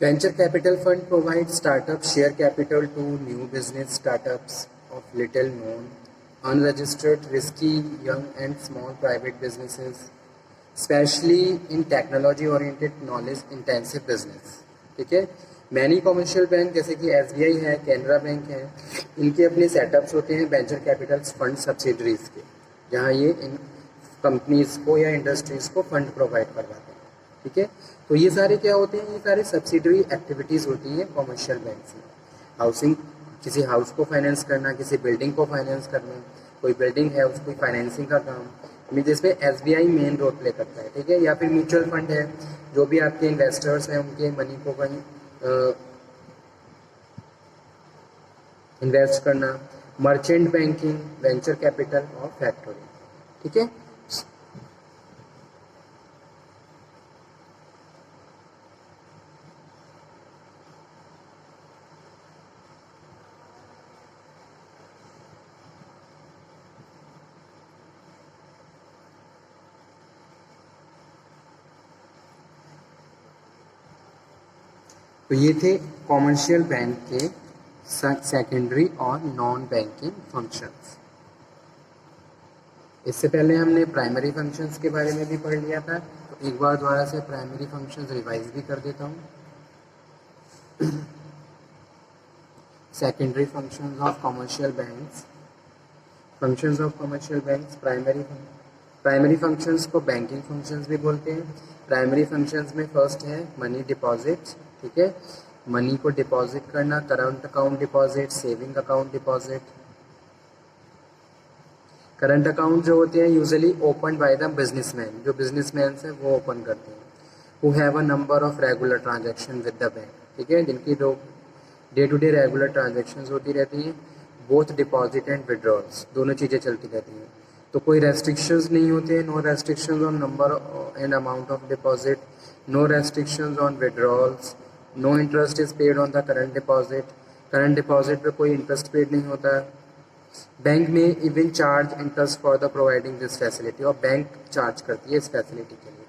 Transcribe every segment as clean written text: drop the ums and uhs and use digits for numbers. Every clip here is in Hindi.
Venture capital fund provides startup share capital to new business startups of little known, unregistered, risky, young and small private businesses, especially in technology oriented knowledge intensive business. ठीक है, मैनी कमर्शियल बैंक जैसे कि एसबीआई है, कैनरा बैंक है, इनके अपने सेटअप्स होते हैं वेंचर कैपिटल फंड सब्सिडरीज के, जहाँ ये इन कंपनीज को या इंडस्ट्रीज को फंड प्रोवाइड करवाते हैं। ठीक है, तो ये सारे क्या होते हैं, ये सारे सब्सिडरी एक्टिविटीज़ होती हैं कमर्शियल बैंक से। हाउसिंग, किसी हाउस को फाइनेंस करना, किसी बिल्डिंग को फाइनेंस करना, कोई बिल्डिंग है उसको फाइनेंसिंग का काम जिसमें एसबीआई मेन रोल प्ले करता है। ठीक है, या फिर म्यूचुअल फंड है, जो भी आपके इन्वेस्टर्स हैं उनके मनी को कहीं इन्वेस्ट करना, मर्चेंट बैंकिंग, वेंचर कैपिटल और फैक्टरी। ठीक है, तो ये थे कॉमर्शियल बैंक के सेकेंडरी और नॉन बैंकिंग फंक्शंस। इससे पहले हमने प्राइमरी फंक्शंस के बारे में भी पढ़ लिया था, तो एक बार दोबारा से प्राइमरी फंक्शंस रिवाइज भी कर देता हूँ। Secondary functions of commercial banks, functions of commercial banks, primary functions को बैंकिंग फंक्शंस भी बोलते हैं। प्राइमरी फंक्शंस में फर्स्ट है मनी डिपॉजिट। ठीक है, मनी को डिपॉजिट करना, current account deposit, saving account deposit. Current account जो होते हैं usually open by the businessman, जो बिजनेसमैन है वो ओपन करते हैं, who have a number of regular transaction with the bank. ठीक है, जिनकी दो day to day regular transactions होती रहती हैं, बोथ डिपॉजिट एंड विड्रॉल्स, दोनों चीज़ें चलती रहती हैं। तो कोई रेस्ट्रिक्शंस नहीं होते हैं, no restrictions on number and amount of deposit, no restrictions on withdrawals, no interest is paid on the current deposit, current deposit पे कोई इंटरेस्ट पेड नहीं होता है। बैंक में even charge interest for the providing this facility, और बैंक चार्ज करती है इस फैसिलिटी के लिए।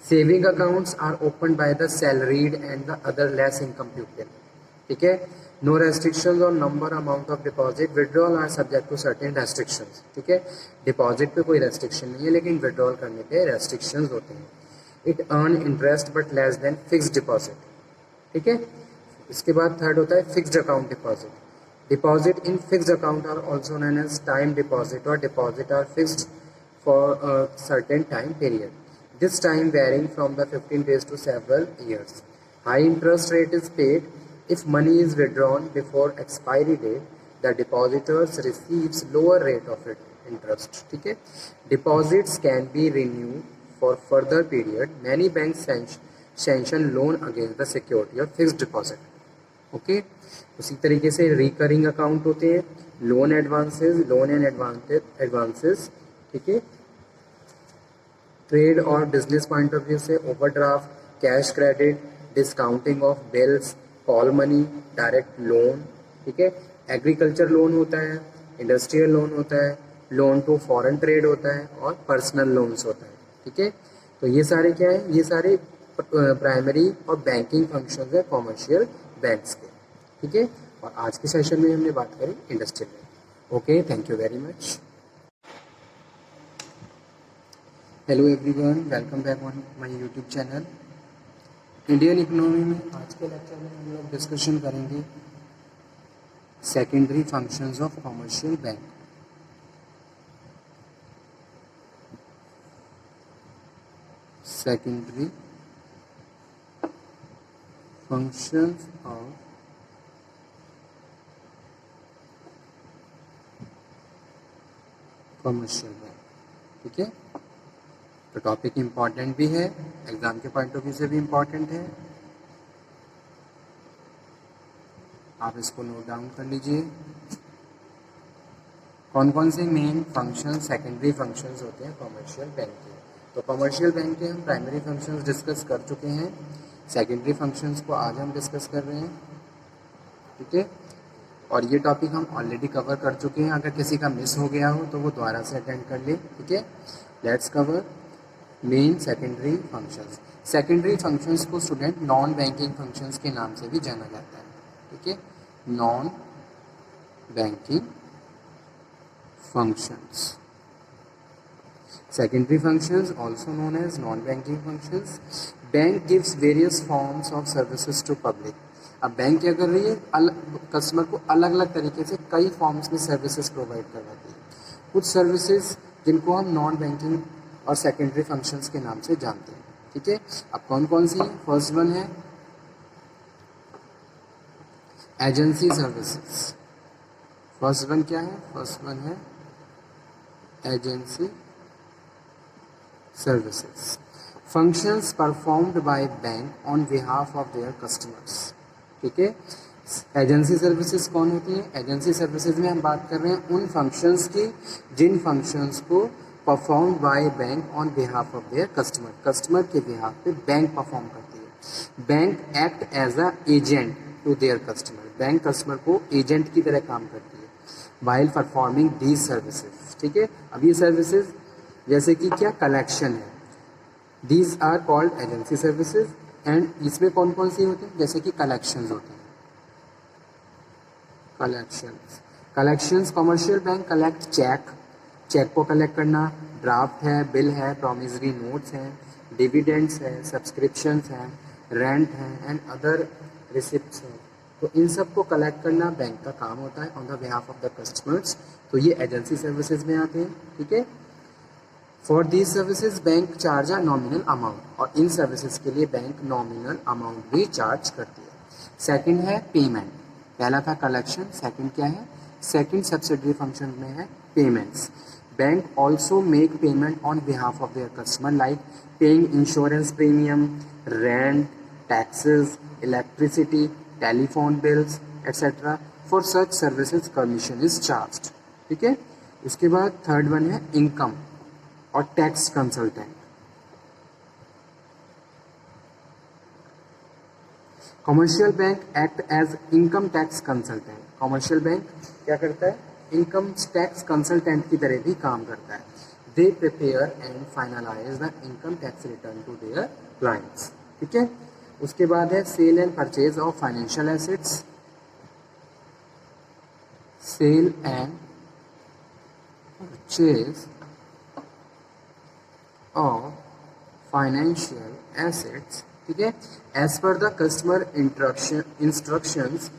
Saving accounts are open by the salaried and the other less income people. ठीक है, no restrictions on number amount of deposit, withdrawal are subject to certain restrictions. ठीक है, डिपॉजिट पे कोई रेस्ट्रिक्शन नहीं है, लेकिन विड्रॉल करने पे रेस्ट्रिक्शंस होते हैं। It earn interest but less than fixed deposit. ठीक है, इसके बाद थर्ड होता है fixed account deposit. Deposit in fixed account are also known as time deposit, और deposit are fixed for a certain time period, this time varying from the 15 days to several years. High interest rate is paid if money is withdrawn before expiry date. The depositors receives lower rate of interest. ठीक है, deposits can be renewed for further period. Many banks sanction loan against the security of fixed deposit. Okay, उसी तरीके से रिकरिंग अकाउंट होते हैं, loan advances, loan and advances. ठीक है, ट्रेड और बिजनेस पॉइंट ऑफ व्यू से overdraft, cash credit, discounting of bills, call money, direct loan. ठीक है, एग्रीकल्चर लोन होता है, इंडस्ट्रियल लोन होता है, लोन टू फॉरेन ट्रेड होता है, और पर्सनल लोन्स होता है। ठीक है, तो ये सारे क्या है, ये सारे प्राइमरी और बैंकिंग फंक्शंस है कॉमर्शियल बैंक्स के। ठीक है, और आज के सेशन में हमने बात करी industrial bank. Okay, thank you very much. Hello everyone, welcome back on my YouTube channel. Indian economy में आज के लेक्चर में हम लोग डिस्कशन करेंगे secondary functions of commercial bank. Secondary functions of commercial bank. ठीक है, तो टॉपिक इम्पॉर्टेंट भी है, एग्जाम के पॉइंट ऑफ व्यू से भी इम्पॉर्टेंट है, आप इसको नोट डाउन कर लीजिए। कौन कौन से मेन फंक्शन सेकेंडरी फंक्शंस होते हैं कमर्शियल बैंक के। तो कमर्शियल बैंक के हम प्राइमरी फंक्शंस डिस्कस कर चुके हैं, सेकेंडरी फंक्शंस को आज हम डिस्कस कर रहे हैं। ठीक है, और ये टॉपिक हम ऑलरेडी कवर कर चुके हैं, अगर किसी का मिस हो गया हो तो वो दोबारा से अटेंड कर ले। ठीक है, let's cover main secondary functions. Secondary functions को स्टूडेंट नॉन बैंकिंग फंक्शंस के नाम से भी जाना जाता है, ठीक है, non banking functions. Secondary functions also known as non-banking functions. Bank gives various forms of services to public. अब बैंक क्या कर रही है, कस्टमर को अलग अलग तरीके से कई फॉर्म्स में सर्विसेज प्रोवाइड करवाती है। कुछ सर्विसेज जिनको हम नॉन बैंकिंग और सेकेंडरी फंक्शंस के नाम से जानते हैं, ठीक है। अब कौन कौन सी है? फर्स्ट वन है एजेंसी सर्विसेज। फर्स्ट वन क्या है? फर्स्ट वन है agency services, functions performed by bank on behalf of their customers, ठीक है। एजेंसी सर्विसेज कौन होती है? एजेंसी सर्विसेज में हम बात कर रहे हैं उन फंक्शंस की जिन फंक्शंस को perform by bank on behalf of their customer, customer के बिहाफ पे बैंक परफॉर्म करती है। Bank act as a agent to their customer, bank customer को एजेंट की तरह काम करती है वाइल परफॉर्मिंग दीज सर्विसेज, ठीक है। अब ये सर्विसेज जैसे कि क्या, कलेक्शन है, these are called agency services. And इसमें कौन कौन सी होती हैं? जैसे कि कलेक्शंस होते हैं, collections commercial bank collect cheque, cheque को कलेक्ट करना, ड्राफ्ट है, बिल है, प्रॉमिसरी नोट्स हैं, डिविडेंड्स है, सब्सक्रिप्शंस हैं, रेंट है एंड अदर रिसिप्ट्स हैं। तो इन सब को कलेक्ट करना बैंक का काम होता है on the behalf of the customers. तो ये एजेंसी सर्विसेज में आते हैं, ठीक है। For these services bank charge a nominal amount, और इन सर्विसेज के लिए बैंक नॉमिनल अमाउंट भी चार्ज करती है। सेकंड है पेमेंट, पहला था कलेक्शन, सेकंड क्या है? सेकंड सब्सिडरी फंक्शन में है payments. Bank also make payment on behalf of their customer like paying insurance premium, rent, taxes, electricity, telephone bills etcetera. For such services commission is charged, ठीक है। उसके बाद थर्ड वन है इनकम और tax consultant. Commercial bank act as income tax consultant, commercial bank क्या करता है? इनकम टैक्स कंसल्टेंट की तरह भी काम करता है। They prepare and finalise the income tax return to their clients, ठीक है। उसके बाद है sale and purchase of financial assets, sale and purchase of financial assets, ठीक है। As per the customer instructions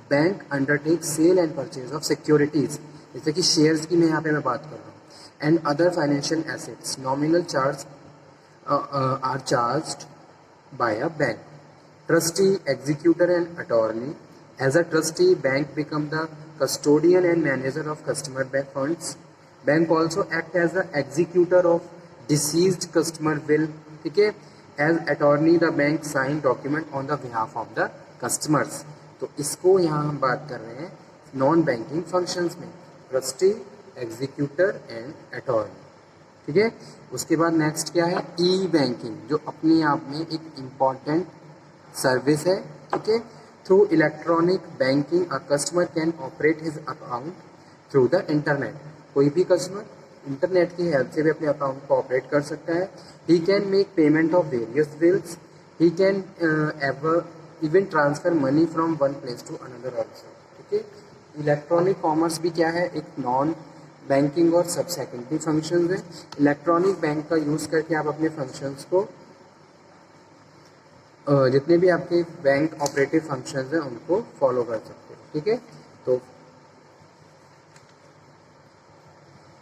bank undertake sale and purchase of securities, जैसे कि शेयर्स की मैं यहाँ पे बात कर रहा हूँ, and other financial assets. Nominal charge are charged by a bank. Trustee, executor and attorney. As a trustee bank become the custodian and manager of customer bank funds. Bank also act as the executor of deceased customer will, ठीक है। As attorney the bank sign document on the behalf of the customers. तो इसको यहाँ हम बात कर रहे हैं नॉन बैंकिंग फंक्शंस में, ट्रस्टी, एग्जीक्यूटर एंड अटॉर्नी, ठीक है। उसके बाद नेक्स्ट क्या है? ई बैंकिंग, जो अपने आप में एक इम्पॉर्टेंट सर्विस है, ठीक है। Through electronic banking a customer can operate his account through the internet. कोई भी कस्टमर इंटरनेट की हेल्प से भी अपने अकाउंट को ऑपरेट कर सकता है। He can make payment of various bills, he can even transfer money from one place to another also, ठीक है। इलेक्ट्रॉनिक कॉमर्स भी क्या है? एक नॉन बैंकिंग और सब सेकेंडरी फंक्शन है। इलेक्ट्रॉनिक बैंक का यूज़ करके आप अपने फंक्शंस को जितने भी आपके बैंक ऑपरेटिव फंक्शंस हैं उनको फॉलो कर सकते हैं, ठीक है। तो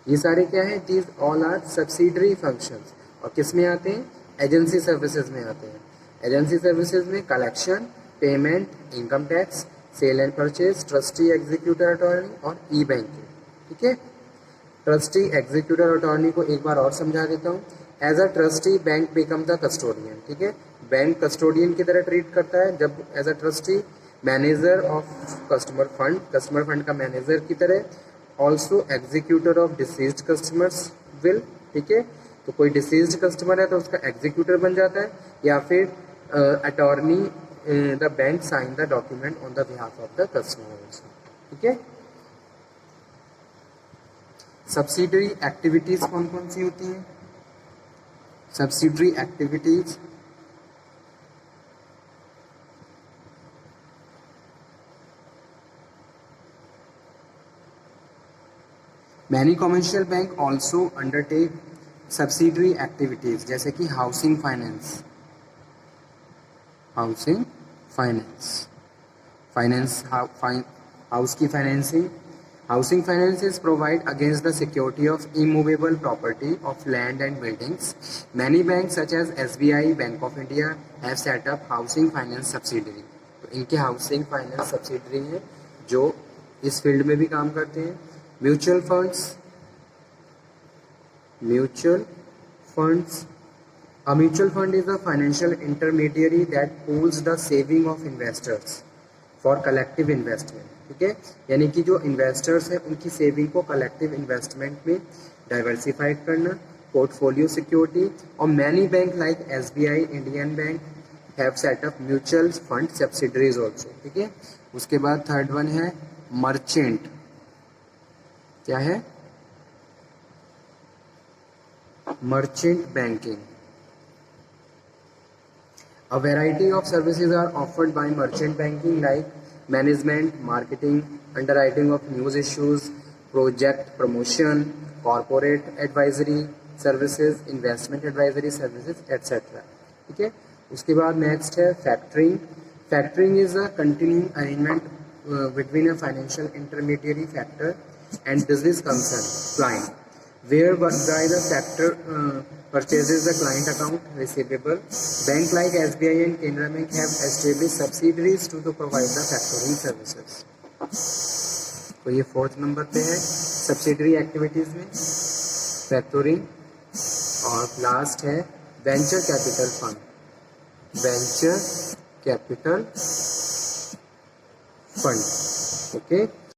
ये सारे क्या है? These all are subsidiary functions, और किस में आते हैं? एजेंसी सर्विसेज में आते हैं। एजेंसी सर्विसेज में collection, payment, income tax, sale and purchase, trustee, executor, attorney और ई बैंकिंग, ठीक है। ट्रस्टी, एग्जीक्यूटर, अटॉर्नी को एक बार और समझा देता हूँ। As a trustee bank become the custodian, ठीक है। बैंक कस्टोडियन की तरह ट्रीट करता है जब as a trustee, manager of customer fund, customer fund का मैनेजर की तरह। Also executor of deceased customers will, ठीक है। तो कोई डिसीज्ड कस्टमर है तो उसका एग्जीक्यूटर बन जाता है, या फिर attorney the bank sign the document on the behalf of the customer also, ठीक है। सब्सिडरी एक्टिविटीज कौन कौन सी होती हैं? subsidiary activities, many commercial bank also undertake subsidiary activities जैसे कि housing finance, housing finance house की financing. Housing finances provide against the security of immovable property of land and buildings. Many banks such as SBI, Bank of India have set up housing finance subsidiary. तो इनके हाउसिंग फाइनेंस सब्सिडरी हैं जो इस फील्ड में भी काम करते हैं. Mutual funds. A mutual fund is a financial intermediary that pools the saving of investors for collective investment. ठीक है, यानी कि जो इन्वेस्टर्स हैं उनकी सेविंग को कलेक्टिव इन्वेस्टमेंट में डाइवर्सिफाइड करना. Portfolio security. और many bank like SBI, Indian bank have set up mutual fund subsidiaries also. ठीक है. उसके बाद थर्ड वन है मर्चेंट. क्या है? Merchant banking. A variety of services are offered by merchant banking like management, marketing, underwriting of news issues, project promotion, corporate advisory services, investment advisory services, etc. ठीक है. उसके बाद नेक्स्ट है factoring. Factoring is a continuing arrangement between a financial intermediary factor and business concern client, whereby the factor purchases the client account receivable. Bank like SBI and Canara Bank have established subsidiaries to provide the factoring services. तो ये फोर्थ नंबर पे है सब्सिडरी एक्टिविटीज में फैक्टरिंग. और लास्ट है venture capital fund. Venture capital fund. Okay.